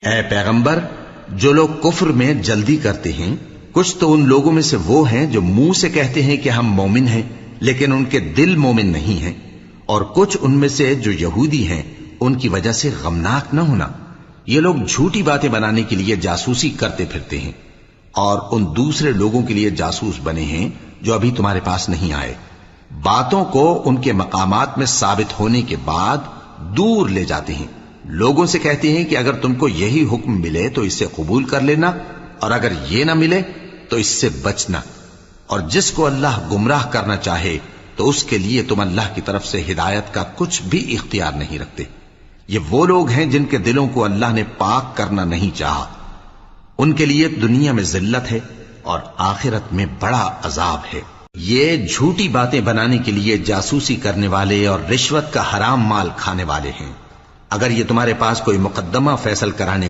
اے پیغمبر، جو لوگ کفر میں جلدی کرتے ہیں کچھ تو ان لوگوں میں سے وہ ہیں جو منہ سے کہتے ہیں کہ ہم مومن ہیں لیکن ان کے دل مومن نہیں ہیں، اور کچھ ان میں سے جو یہودی ہیں ان کی وجہ سے غمناک نہ ہونا۔ یہ لوگ جھوٹی باتیں بنانے کے لیے جاسوسی کرتے پھرتے ہیں اور ان دوسرے لوگوں کے لیے جاسوس بنے ہیں جو ابھی تمہارے پاس نہیں آئے، باتوں کو ان کے مقامات میں ثابت ہونے کے بعد دور لے جاتے ہیں، لوگوں سے کہتے ہیں کہ اگر تم کو یہی حکم ملے تو اسے قبول کر لینا، اور اگر یہ نہ ملے تو اس سے بچنا، اور جس کو اللہ گمراہ کرنا چاہے تو اس کے لیے تم اللہ کی طرف سے ہدایت کا کچھ بھی اختیار نہیں رکھتے۔ یہ وہ لوگ ہیں جن کے دلوں کو اللہ نے پاک کرنا نہیں چاہا، ان کے لیے دنیا میں ذلت ہے اور آخرت میں بڑا عذاب ہے۔ یہ جھوٹی باتیں بنانے کے لیے جاسوسی کرنے والے اور رشوت کا حرام مال کھانے والے ہیں۔ اگر یہ تمہارے پاس کوئی مقدمہ فیصل کرانے